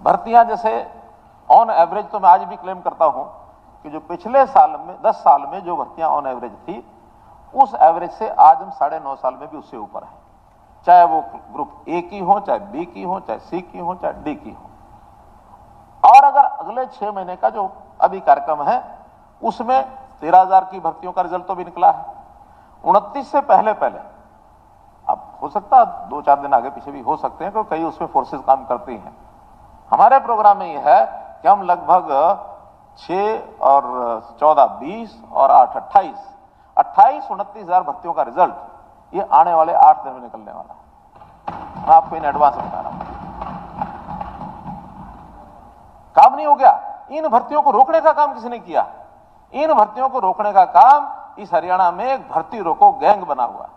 भर्तियां जैसे on average, तो मैं आज भी क्लेम करता हूं कि जो पिछले साल में 10 साल में जो भर्तियां ऑन एवरेज थी, उस एवरेज से आज हम 9.5 साल में भी उससे ऊपर है। चाहे वो ग्रुप ए की हो, चाहे बी की हो, चाहे सी की हो, चाहे डी की हो। और अगर अगले 6 महीने का जो अभी कार्यक्रम है उसमें 13,000 की भर्तियों का रिजल्ट तो भी निकला है। 29 से पहले अब हो सकता है 2-4 दिन आगे पीछे भी हो सकते हैं, क्योंकि कई उसमें फोर्सेस काम करती हैं। हमारे प्रोग्राम में यह है कि हम लगभग 6 और 14 20 और 8 28 29,000 भर्तियों का रिजल्ट ये आने वाले 8 दिन में निकलने वाला है। मैं आपको इन एडवांस बता रहा हूं। काम नहीं हो गया। इन भर्तियों को रोकने का काम किसने किया? इन भर्तियों को रोकने का काम इस हरियाणा में एक भर्ती रोको गैंग बना हुआ।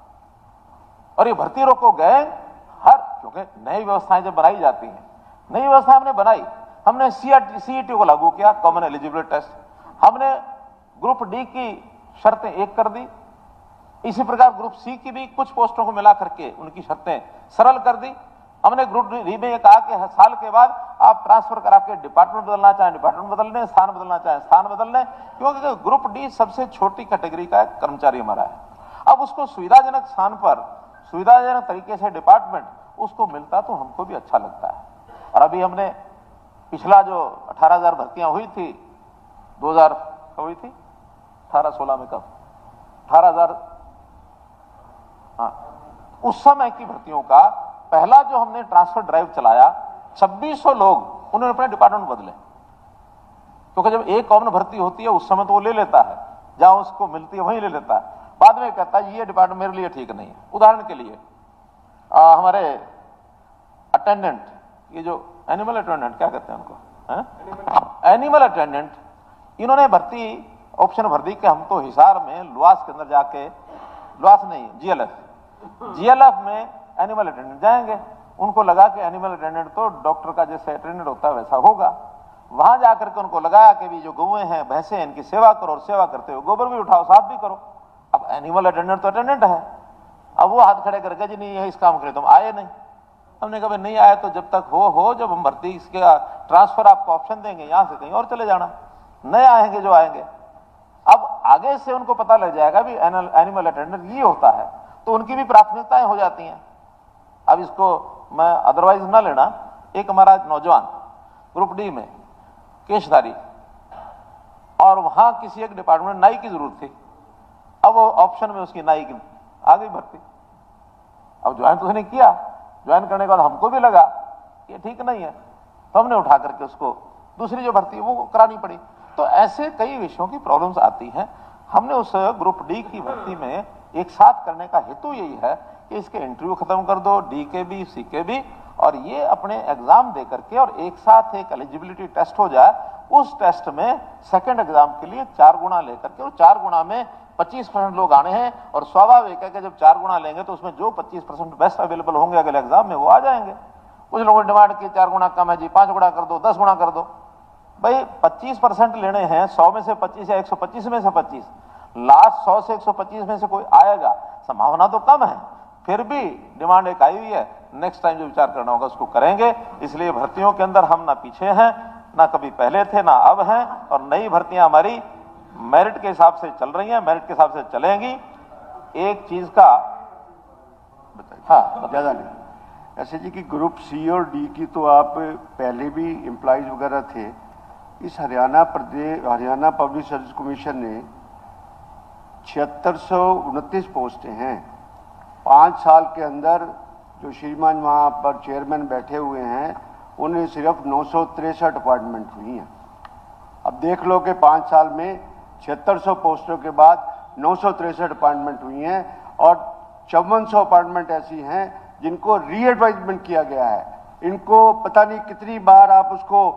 और ये भर्ती रोको गैंग क्योंकि नई व्यवस्थाएं जब बनाई जाती हैं, नई व्यवस्था हमने बनाई, हमने सीईटी को लागू किया, कॉमन एलिजिबिलिटी टेस्ट। हमने ग्रुप डी की शर्तें 1 कर दी। इसी प्रकार ग्रुप सी की भी कुछ पोस्टों को मिला करके उनकी शर्तें सरल कर दी। हमने ग्रुप डी में यह कहा कि साल के बाद आप ट्रांसफर करा के डिपार्टमेंट बदलना चाहें डिपार्टमेंट बदल लें, स्थान बदलना चाहें स्थान बदल लें, क्योंकि ग्रुप डी सबसे छोटी कैटेगरी का कर्मचारी हमारा है। अब उसको सुविधाजनक स्थान पर सुविधाजनक तरीके से डिपार्टमेंट उसको मिलता तो हमको भी अच्छा लगता है। और अभी हमने पिछला जो 18,000 भर्तियां हुई थी 2000 कब हुई थी, 18-16 में, कब 18,000, हाँ, उस समय की भर्तियों का पहला जो हमने ट्रांसफर ड्राइव चलाया, 2600 लोग उन्होंने अपने डिपार्टमेंट बदले। क्योंकि जब एक कॉमन भर्ती होती है उस समय तो वो ले लेता है, जहां उसको मिलती है वहीं ले लेता है, बाद में कहता है ये डिपार्टमेंट मेरे लिए ठीक नहीं है। उदाहरण के लिए हमारे अटेंडेंट, ये जो एनिमल अटेंडेंट क्या कहते हैं उनको, एनिमल अटेंडेंट, इन्होंने भर्ती ऑप्शन भर दी कि हम तो हिसार में लुआस के अंदर जाके, लुआस नहीं जीएलएफ में एनिमल अटेंडेंट जाएंगे। उनको लगा कि एनिमल अटेंडेंट तो डॉक्टर का जैसे अटेंडेंट होता है वैसा होगा। वहां जाकर के उनको लगाया कि भी जो गौएं हैं भैंसे हैं इनकी सेवा करो, और सेवा करते हुए गोबर भी उठाओ, साफ भी करो। अब एनिमल अटेंडेंट तो अटेंडेंट है, अब वो हाथ खड़े करके जी नहीं है इस काम के लिए तुम आए नहीं। हमने कहा नहीं आए तो जब तक हो जब हम भर्ती इसके ट्रांसफर आपको ऑप्शन देंगे, यहां से कहीं और चले जाना, नए आएंगे जो आएंगे। अब आगे से उनको पता लग जाएगा भी एनिमल अटेंडेंट ये होता है, तो उनकी भी प्राथमिकताएं हो जाती हैं। अब इसको मैं अदरवाइज ना लेना, एक हमारा नौजवान ग्रुप डी में केशधारी, और वहां किसी एक डिपार्टमेंट नाई की जरूरत थी। अब वो ऑप्शन में उसकी नाई की आ गई भर्ती। अब ज्वाइन तो उसने किया, ज्वाइन करने के बाद हमको भी लगा ये ठीक नहीं है, तो हमने उठा करके उसको दूसरी जो भर्ती है वो करानी पड़ी। तो ऐसे कई विषयों की प्रॉब्लम्स आती हैं। हमने उस ग्रुप डी की भर्ती में एक साथ करने का हेतु यही है कि इसके इंटरव्यू खत्म कर दो, डी के भी सी के भी, और ये अपने एग्जाम दे करके और एक साथ एक एलिजिबिलिटी टेस्ट हो जाए। उस टेस्ट में सेकंड एग्जाम के लिए 4 गुना लेकर के, और 4 गुना में 25% लोग आने हैं, और स्वाभाविक है कि जब 4 गुना लेंगे तो उसमें जो 25% बेस्ट अवेलेबल होंगे अगले एग्जाम में वो आ जाएंगे। कुछ लोगों ने डिमांड की 4 गुना कम है जी, 5 गुना कर दो, 10 गुना कर दो। भाई 25% लेने हैं, 100 में से 25 या 125 में से 25, लास्ट 100 से 125 में से कोई आएगा, संभावना तो कम है, फिर भी डिमांड एक आई हुई है। नेक्स्ट टाइम जो विचार करना होगा उसको करेंगे। इसलिए भर्तियों के अंदर हम ना पीछे हैं, ना कभी पहले थे, ना अब हैं, और नई भर्तियां हमारी मेरिट के हिसाब से चल रही हैं, मेरिट के हिसाब से चलेंगी। एक चीज का हाँ ज्यादा नहीं, ऐसे जी कि ग्रुप सी और डी की तो आप पहले भी एम्प्लॉइज वगैरह थे। इस हरियाणा पब्लिक सर्विस कमीशन ने 7629 पोस्टें हैं। 5 साल के अंदर जो श्रीमान वहाँ पर चेयरमैन बैठे हुए हैं उन्हें सिर्फ 963 अपॉइंटमेंट हुई हैं। अब देख लो कि 5 साल में 7600 पोस्टों के बाद 963 अपॉइंटमेंट हुई हैं, और 5400 अपॉइंटमेंट ऐसी हैं जिनको रीएडवर्टाइजमेंट किया गया है। इनको पता नहीं कितनी बार आप उसको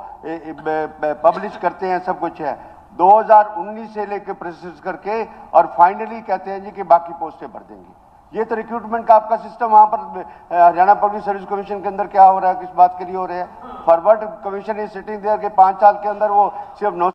पब्लिश करते हैं, सब कुछ है। 2019 से लेकर प्रोसेस करके और फाइनली कहते हैं जी कि बाकी पोस्टें भर देंगे। ये तो रिक्रूटमेंट का आपका सिस्टम वहां पर हरियाणा पब्लिक सर्विस कमीशन के अंदर क्या हो रहा है, किस बात के लिए हो रहा है। Forward commission is sitting there के 5 साल के अंदर वो सिर्फ 9